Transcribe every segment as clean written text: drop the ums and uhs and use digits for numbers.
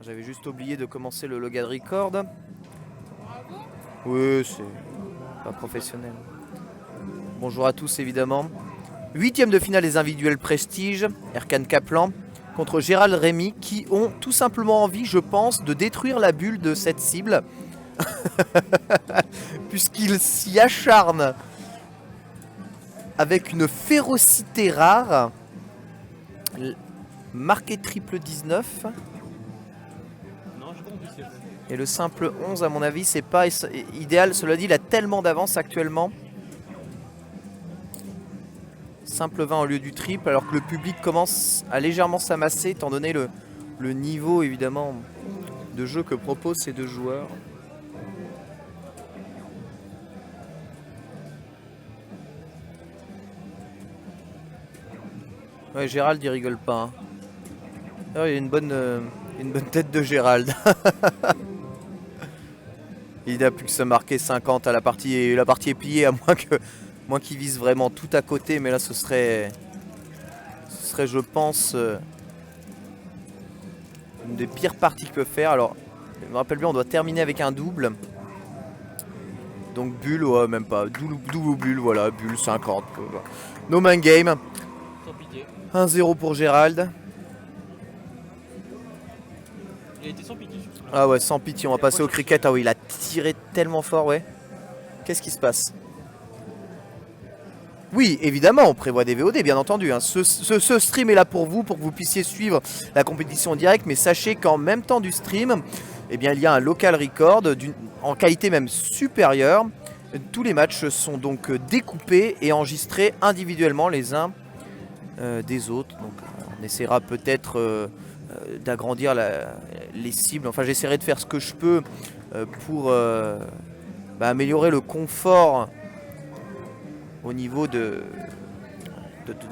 J'avais juste oublié de commencer le logad record. Oui, c'est pas professionnel. Bonjour à tous évidemment. 8e de finale des individuels prestige, Erkan Kaplan contre Gérald Rémy qui ont tout simplement envie, je pense, de détruire la bulle de cette cible. Puisqu'ils s'y acharnent avec une férocité rare. Marqué triple 19. Et le simple 11 à mon avis c'est pas idéal. Cela dit il a tellement d'avance actuellement. Simple 20 au lieu du triple alors que le public commence à légèrement s'amasser étant donné le niveau évidemment de jeu que proposent ces deux joueurs. Ouais, Gérald il rigole pas. Hein. Oh, il a une bonne tête de Gérald. Il n'a plus que se marquer 50 à la partie est pliée à moins qu'il vise vraiment tout à côté, mais là ce serait je pense une des pires parties qu'il peut faire. Alors je me rappelle bien on doit terminer avec un double. Donc bulle, ouais même pas, double ou bulle, voilà, bulle 50. No man game. 1-0 pour Gérald. Il a été sans pitié. Ah ouais, sans pitié, on va passer au cricket. Ah oui, il a tiré tellement fort, ouais. Qu'est-ce qui se passe? Oui, évidemment, on prévoit des VOD, bien entendu. Hein. Ce stream est là pour que vous puissiez suivre la compétition en direct. Mais sachez qu'en même temps du stream, eh bien, il y a un local record en qualité même supérieure. Tous les matchs sont donc découpés et enregistrés individuellement les uns des autres. Donc on essaiera peut-être d'agrandir les cibles. Enfin j'essaierai de faire ce que je peux pour améliorer le confort au niveau de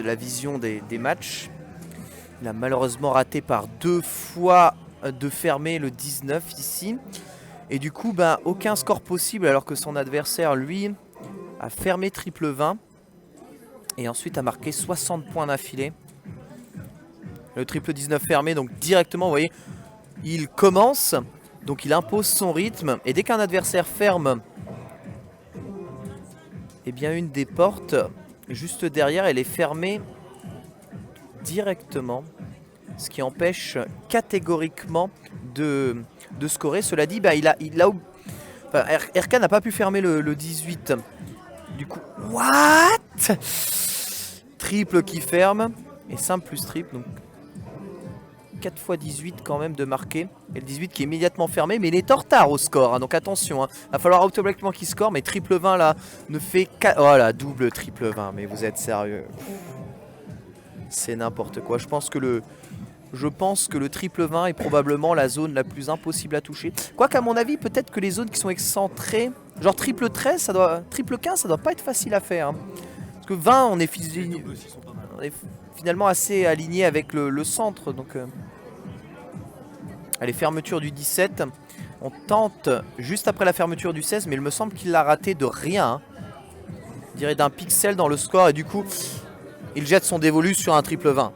la vision des matchs. Il a malheureusement raté par 2 fois de fermer le 19 ici. Et du coup aucun score possible alors que son adversaire lui a fermé triple 20. Et ensuite a marqué 60 points d'affilée. Le triple 19 fermé, donc directement, vous voyez, il commence, donc il impose son rythme. Et dès qu'un adversaire ferme, eh bien une des portes, juste derrière, elle est fermée directement. Ce qui empêche catégoriquement de scorer. Cela dit, Erkan n'a pas pu fermer le 18. Du coup, what? Triple qui ferme. Et simple plus triple. Donc 4 x 18 quand même de marquer. Et le 18 qui est immédiatement fermé. Mais il est en retard au score. Hein, donc attention. Il va falloir automatiquement qu'il score. Mais triple 20 là ne fait qu'à... Oh là, double triple 20. Mais vous êtes sérieux? C'est n'importe quoi. Je pense que le triple 20 est probablement la zone la plus impossible à toucher. Quoique à mon avis, peut-être que les zones qui sont excentrées, genre triple 13, triple 15, ça doit pas être facile à faire. Hein. Parce que 20, on est finalement assez aligné avec le centre. Donc, allez, fermeture du 17. On tente juste après la fermeture du 16, mais il me semble qu'il l'a raté de rien. Hein. Je dirais d'un pixel dans le score. Et du coup, il jette son dévolu sur un triple 20.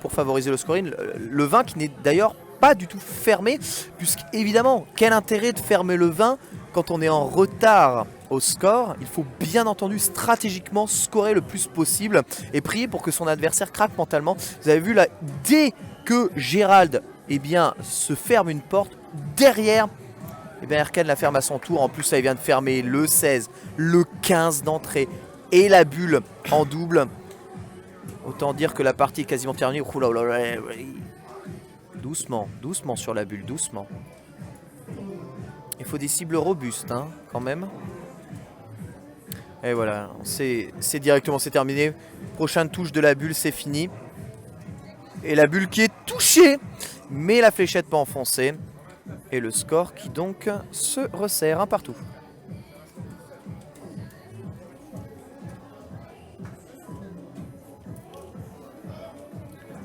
Pour favoriser le scoring, le 20 qui n'est d'ailleurs pas du tout fermé, puisqu'évidemment, quel intérêt de fermer le 20 quand on est en retard au score? Il faut bien entendu stratégiquement scorer le plus possible et prier pour que son adversaire craque mentalement. Vous avez vu là, dès que Gérald se ferme une porte, derrière, Erkan la ferme à son tour. En plus, ça, il vient de fermer le 16, le 15 d'entrée et la bulle en double. Autant dire que la partie est quasiment terminée. Doucement, doucement sur la bulle, doucement. Il faut des cibles robustes, hein, quand même. Et voilà, c'est directement, c'est terminé. Prochaine touche de la bulle, c'est fini. Et la bulle qui est touchée, mais la fléchette pas enfoncée. Et le score qui donc se resserre un partout.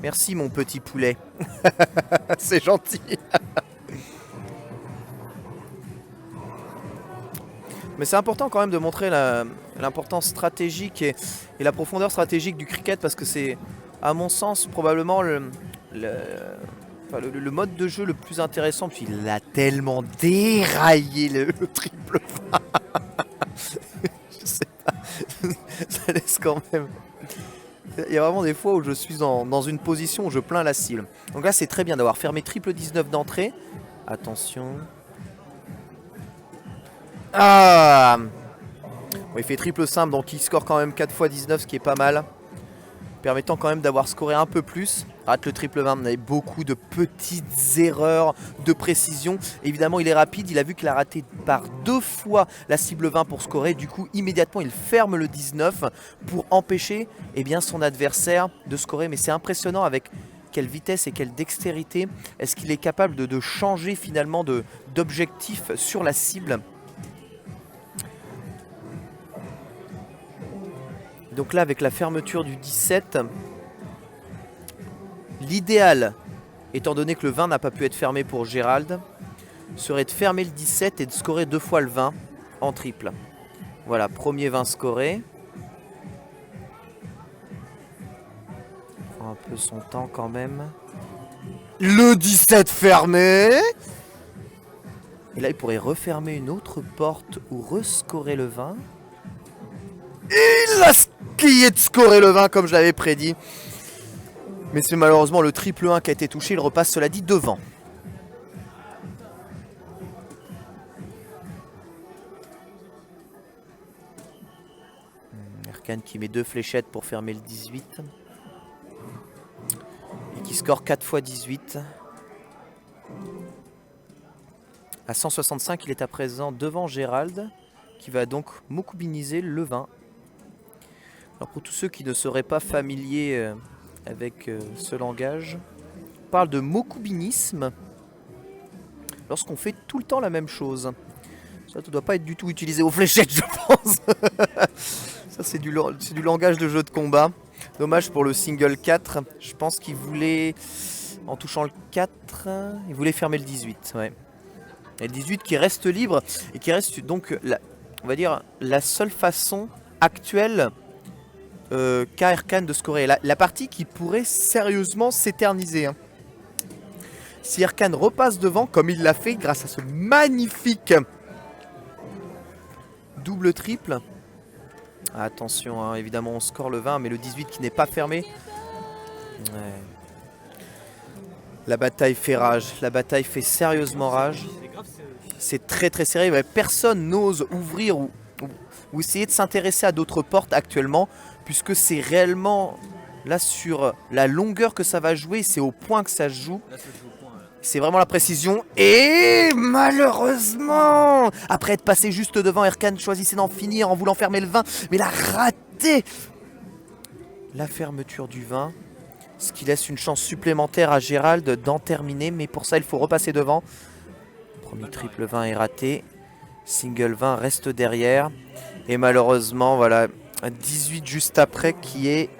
Merci mon petit poulet. C'est gentil. Mais c'est important quand même de montrer l'importance stratégique et la profondeur stratégique du cricket parce que c'est, à mon sens, probablement enfin, le mode de jeu le plus intéressant, puis il a tellement déraillé le triple 20. Je sais pas, ça laisse quand même. Il y a vraiment des fois où je suis dans une position où je plains la cible. Donc là, c'est très bien d'avoir fermé triple 19 d'entrée. Attention. Ah, bon, il fait triple simple, donc il score quand même 4 x 19, ce qui est pas mal. Permettant quand même d'avoir scoré un peu plus. Rate le triple 20, on avait beaucoup de petites erreurs de précision. Évidemment, il est rapide, il a vu qu'il a raté par 2 fois la cible 20 pour scorer. Du coup, immédiatement, il ferme le 19 pour empêcher son adversaire de scorer. Mais c'est impressionnant avec quelle vitesse et quelle dextérité est-ce qu'il est capable de changer finalement d'objectif sur la cible. Donc là, avec la fermeture du 17, l'idéal, étant donné que le 20 n'a pas pu être fermé pour Gérald, serait de fermer le 17 et de scorer 2 fois le 20 en triple. Voilà, premier 20 scoré. Prend un peu son temps quand même. Le 17 fermé. Et là, il pourrait refermer une autre porte ou rescorer le 20. Il a skié de scorer le 20 comme je l'avais prédit. Mais c'est malheureusement le triple 1 qui a été touché. Il repasse cela dit devant. Erkan qui met 2 fléchettes pour fermer le 18. Et qui score 4 x 18. À 165, il est à présent devant Gérald, qui va donc mokubiniser le 20. Alors pour tous ceux qui ne seraient pas familiers avec ce langage, on parle de mokubinisme lorsqu'on fait tout le temps la même chose. Ça ne doit pas être du tout utilisé aux fléchettes, je pense. Ça c'est du langage de jeu de combat. Dommage pour le single 4. Je pense qu'il voulait, en touchant le 4, il voulait fermer le 18. Ouais. Et le 18 qui reste libre et qui reste donc, on va dire, la seule façon actuelle qu'a Erkan de scorer. La partie qui pourrait sérieusement s'éterniser. Hein. Si Erkan repasse devant, comme il l'a fait grâce à ce magnifique double triple. Ah, attention, hein, évidemment on score le 20, mais le 18 qui n'est pas fermé. Ouais. La bataille fait rage, la bataille fait sérieusement rage. C'est très très serré, mais personne n'ose ouvrir ou essayer de s'intéresser à d'autres portes actuellement, puisque c'est réellement là sur la longueur que ça va jouer, c'est au point que ça se joue. C'est vraiment la précision. Et malheureusement, après être passé juste devant, Erkan choisissait d'en finir en voulant fermer le 20, mais il a raté la fermeture du 20. Ce qui laisse une chance supplémentaire à Gérald d'en terminer, mais pour ça il faut repasser devant. Premier triple 20 est raté. Single 20 reste derrière. Et malheureusement, voilà, un 18 juste après qui est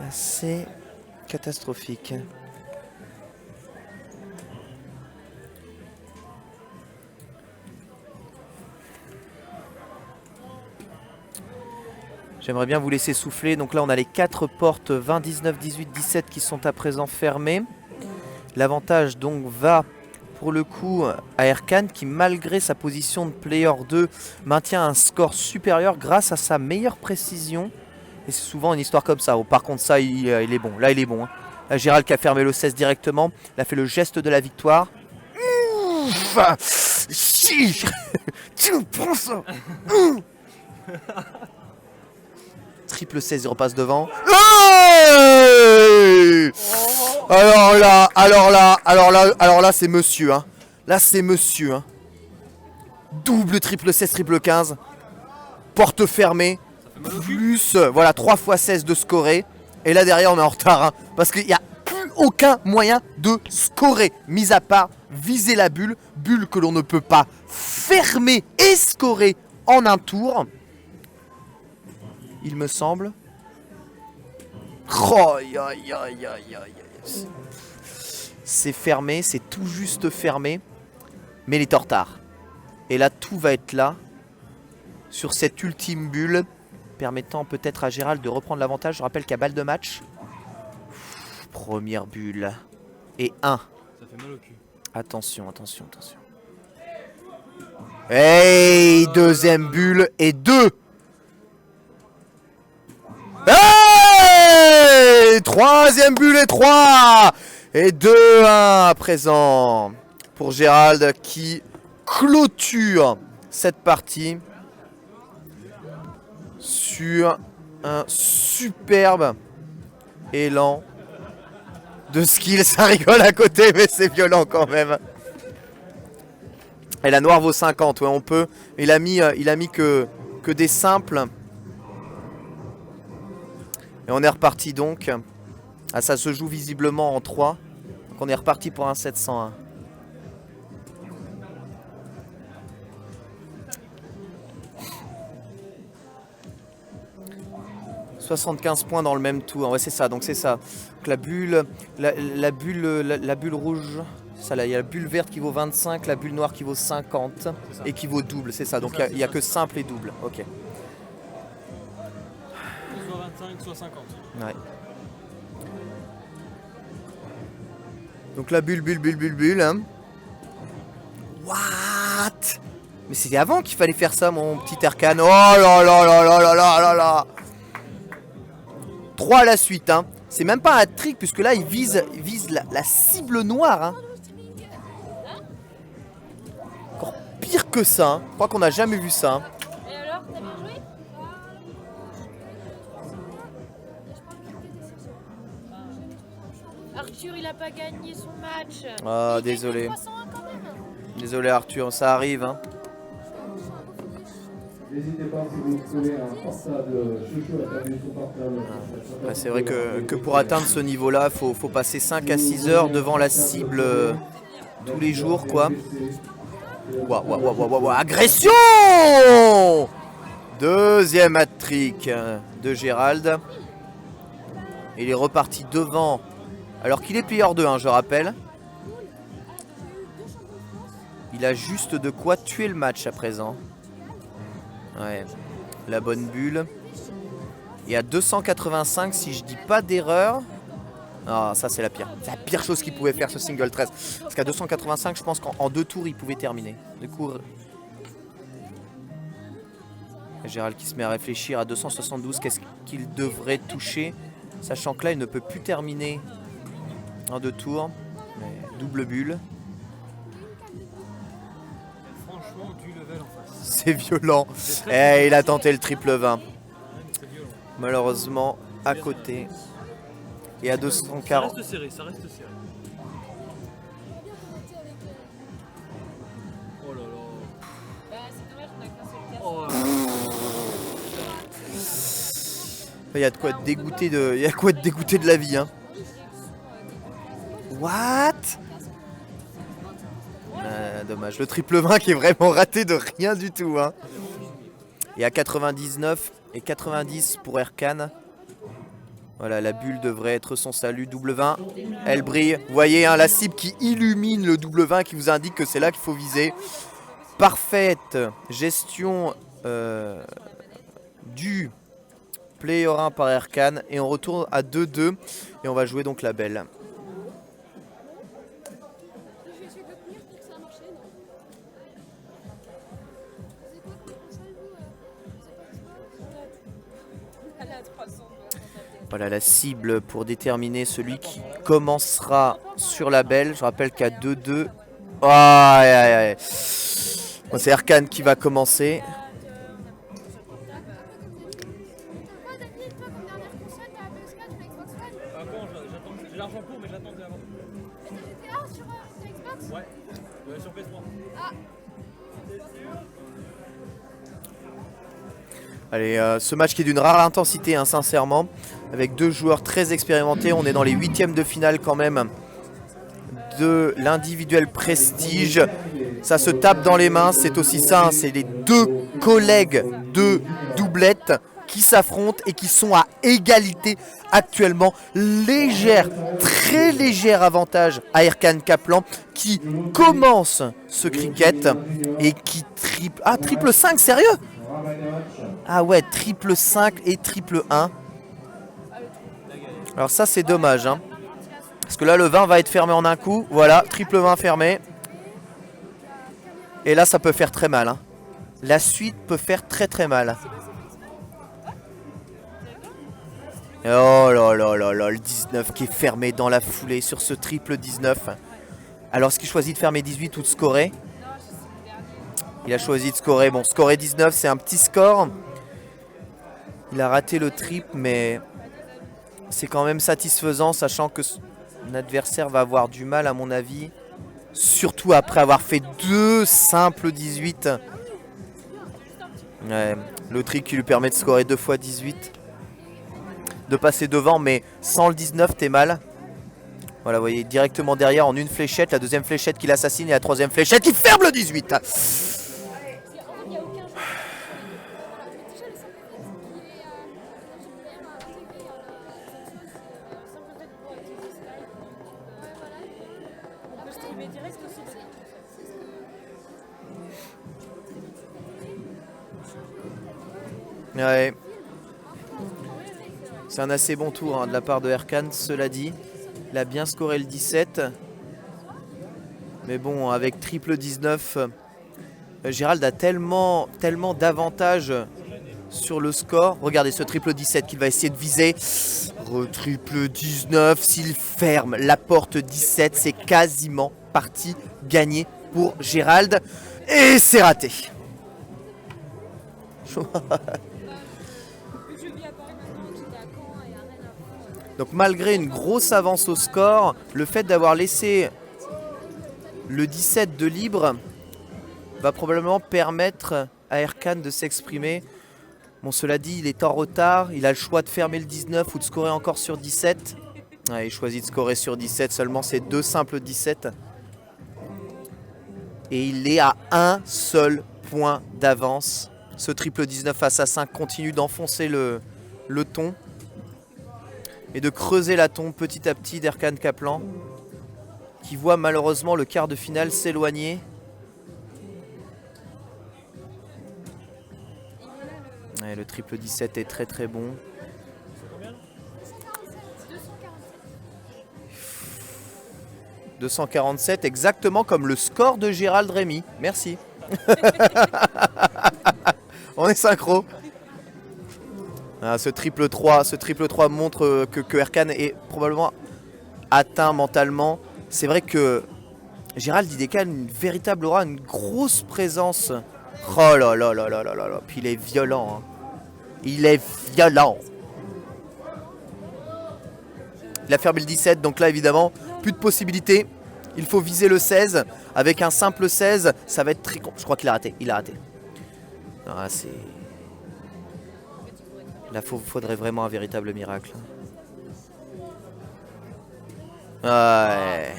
assez catastrophique. J'aimerais bien vous laisser souffler. Donc là, on a les 4 portes 20, 19, 18, 17 qui sont à présent fermées. L'avantage donc va pour le coup à Erkan qui, malgré sa position de player 2, maintient un score supérieur grâce à sa meilleure précision. Et c'est souvent une histoire comme ça. Oh, par contre, ça, il est bon. Là, il est bon. Hein. Là, Gérald qui a fermé le 16 directement. Il a fait le geste de la victoire. Ouf. Si. Tu prends ça. Triple 16, il repasse devant. Hey, alors là, c'est monsieur. Hein. Là, c'est monsieur. Hein. Double triple 16, triple 15. Porte fermée. Plus, voilà, 3 x 16 de scorer. Et là, derrière, on est en retard. Hein, parce qu'il n'y a plus aucun moyen de scorer. Mis à part viser la bulle. Bulle que l'on ne peut pas fermer et scorer en un tour. Il me semble. Oh, aïe, aïe, aïe, aïe, aïe. C'est fermé, c'est tout juste fermé. Mais il est en retard. Et là, tout va être là. Sur cette ultime bulle. Permettant peut-être à Gérald de reprendre l'avantage. Je rappelle qu'à balle de match. Première bulle. et 1. Ça fait mal au cul. Attention, attention, attention. Hey, deuxième bulle et 2. Hey, troisième bulle et 3. Et 2-1 à présent pour Gérald qui clôture cette partie sur un superbe élan de skill. Ça rigole à côté mais c'est violent quand même. Et la noire vaut 50, ouais on peut. Il a mis que des simples. Et on est reparti donc. Ah, ça se joue visiblement en 3. Donc on est reparti pour un 701. « 75 points dans le même tour. » Ouais c'est ça, donc c'est ça. Donc la bulle, la bulle rouge, ça là, il y a la bulle verte qui vaut 25, la bulle noire qui vaut 50 et qui vaut double, c'est ça. Donc il n'y a que simple et double. Ok. Soit 25, soit 50. Ouais. Donc la bulle, hein. What? Mais c'était avant qu'il fallait faire ça, mon petit Erkan. Oh là là là là là là là là. 3 à la suite, hein. C'est même pas un trick, puisque là, il vise la cible noire, hein. Encore pire que ça, hein. Je crois qu'on n'a jamais vu ça, hein. Et alors, t'as bien joué? Arthur, il a pas gagné son match. Ah, Il gagne désolé. 301 quand même. Désolé Arthur, ça arrive, hein. N'hésitez pas si vous trouvez un portable chouchou à taper son portable. Ouais, c'est vrai que pour atteindre ce niveau-là, faut passer 5 à 6 heures devant la cible tous les jours, quoi. Waouh, agression! Deuxième hat-trick de Gérald. Il est reparti devant, alors qu'il est player 2, hein, je rappelle. Il a juste de quoi tuer le match à présent. Ouais, la bonne bulle. Et à 285, si je dis pas d'erreur. Ah, ça c'est la pire. C'est la pire chose qu'il pouvait faire ce single 13. Parce qu'à 285, je pense qu'en 2 tours, il pouvait terminer. Du coup, Gérald qui se met à réfléchir à 272, qu'est-ce qu'il devrait toucher. Sachant que là, il ne peut plus terminer en 2 tours. Mais double bulle. Franchement, du level en face. C'est violent. Et il a tenté le triple 20. C'est violent. Malheureusement, à côté. Et à Ça 240. reste serré, ça reste serré. Oh là là. Bah, c'est dommage, on a qu'un seul cas. Oh là là. Il y a de quoi être dégoûté de la vie, hein. What? Dommage. Le triple 20 qui est vraiment raté de rien du tout, hein. Et à 99 et 90 pour Erkan. Voilà, la bulle devrait être son salut. Double 20, elle brille. Vous voyez, hein, la cible qui illumine le double 20 qui vous indique que c'est là qu'il faut viser. Parfaite gestion du player 1 par Erkan. Et on retourne à 2-2. Et on va jouer donc la belle. Elle a 300 dans sa tête. Voilà la cible pour déterminer celui qui commencera sur la belle. Je rappelle qu'à 2-2. Oh, aïe, aïe, aïe. Bon, c'est Erkan qui va commencer. Ah bon, j'attends, j'ai l'argent pour, mais j'attendais avant. Ouais, sur PS3. Allez, ce match qui est d'une rare intensité, hein, sincèrement. Avec 2 joueurs très expérimentés. On est dans les 8e de finale quand même de l'individuel prestige. Ça se tape dans les mains. C'est aussi ça, hein, c'est les 2 collègues de doublette qui s'affrontent et qui sont à égalité actuellement. Très légère avantage à Erkan Kaplan qui commence ce cricket et qui triple... Ah, triple 5, sérieux? Ah ouais, triple 5 et triple 1. Alors ça c'est dommage, hein. Parce que là, le 20 va être fermé en un coup. Voilà, triple 20 fermé. Et là, ça peut faire très mal. Hein. La suite peut faire très mal. Oh là là là là, le 19 qui est fermé dans la foulée sur ce triple 19. Alors, est-ce qu'il choisit de fermer 18 ou de scorer? Il a choisi de scorer. Bon, scorer 19, c'est un petit score. Il a raté le triple, mais c'est quand même satisfaisant, sachant que son adversaire va avoir du mal, à mon avis. Surtout après avoir fait 2 simples 18. Ouais, le trick qui lui permet de scorer 2 fois 18. De passer devant, mais sans le 19, t'es mal. Voilà, vous voyez, directement derrière en une fléchette. La deuxième fléchette qui l'assassine et la troisième fléchette qui ferme le 18. Ouais. C'est un assez bon tour hein, de la part de Erkan, cela dit. Il a bien scoré le 17. Mais bon, avec triple 19, Gérald a tellement d'avantages sur le score. Regardez ce triple 17 qu'il va essayer de viser. Triple 19, s'il ferme la porte 17, c'est quasiment parti gagné pour Gérald. Et c'est raté. Donc malgré une grosse avance au score, le fait d'avoir laissé le 17 de libre va probablement permettre à Erkan de s'exprimer. Bon, cela dit, il est en retard, il a le choix de fermer le 19 ou de scorer encore sur 17. Ouais, il choisit de scorer sur 17, seulement c'est 2 simples 17. Et il est à un seul point d'avance. Ce triple 19 assassin continue d'enfoncer le ton. Et de creuser la tombe petit à petit d'Erkan Kaplan, qui voit malheureusement le quart de finale s'éloigner. Ouais, le triple 17 est très bon. « 247, exactement comme le score de Gérald Rémy. Merci. On est synchro. Ah, ce triple 3 montre que Erkan est probablement atteint mentalement. C'est vrai que Gérald il décale une véritable aura, une grosse présence. Oh là là là là là là là. Puis il est violent. Hein. Il est violent. Il a fermé le 17, donc là évidemment, plus de possibilités. Il faut viser le 16. Avec un simple 16, ça va être très con. Je crois qu'il a raté. Il a raté. Ah, c'est... Là, faudrait vraiment un véritable miracle. Ouais.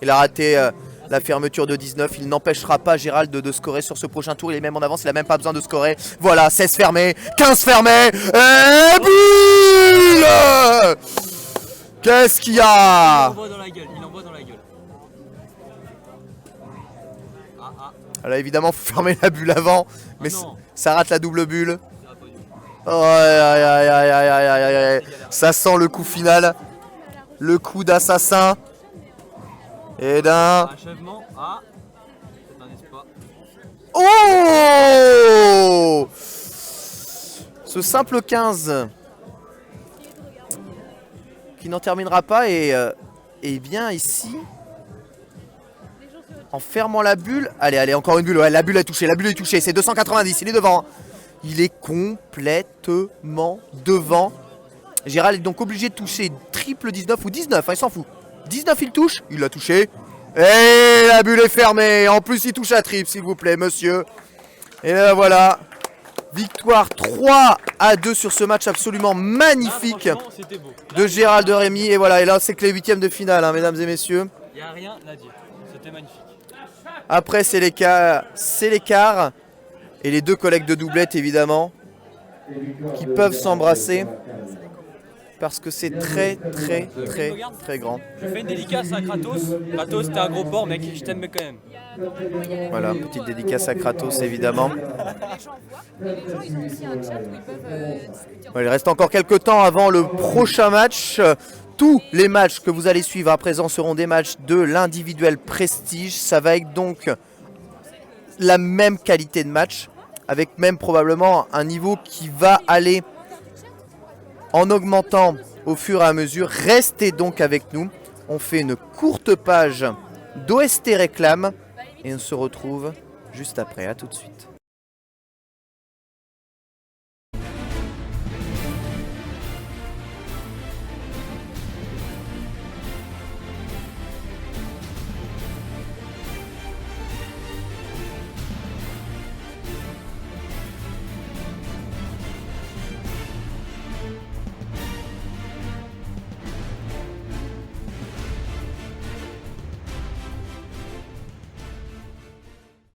Il a raté la fermeture de 19. Il n'empêchera pas Gérald de scorer sur ce prochain tour. Il est même en avance. Il n'a même pas besoin de scorer. Voilà, 16 fermé, 15 fermé. Et bulle! Qu'est-ce qu'il y a? Il envoie dans la gueule. Il envoie dans la gueule. Là, évidemment, il faut fermer la bulle avant. Mais ça rate la double bulle. Oh, aïe, aïe, aïe, aïe, aïe, aïe, aïe. Ça sent le coup final. Le coup d'assassin. Et d'un... Achèvement. Ah. C'est un espoir. Oh! Ce simple 15 qui n'en terminera pas et bien ici en fermant la bulle. Allez, allez, encore une bulle. Ouais, la bulle est touchée, c'est 290, il est devant. Il est complètement devant. Gérald est donc obligé de toucher triple 19 ou 19, hein, il s'en fout. 19 il touche, il l'a touché. Et la bulle est fermée. En plus il touche à triple s'il vous plaît monsieur. Et là voilà. Victoire 3-2 sur ce match absolument magnifique de Gérald Rémy. Et voilà, et là c'est que les huitièmes de finale hein, mesdames et messieurs. Il n'y a rien à dire, c'était magnifique. Après c'est l'écart. Et les deux collègues de doublette évidemment qui peuvent s'embrasser parce que c'est très grand. Je fais une dédicace à Kratos. Kratos, t'es un gros porc mec, je t'aime quand même. Voilà, petite dédicace à Kratos évidemment. Il Il reste encore quelques temps avant le prochain match. Tous les matchs que vous allez suivre à présent seront des matchs de l'individuel prestige. Ça va être donc la même qualité de match, avec même probablement un niveau qui va aller en augmentant au fur et à mesure. Restez donc avec nous. On fait une courte page d'OST réclame et on se retrouve juste après. À tout de suite.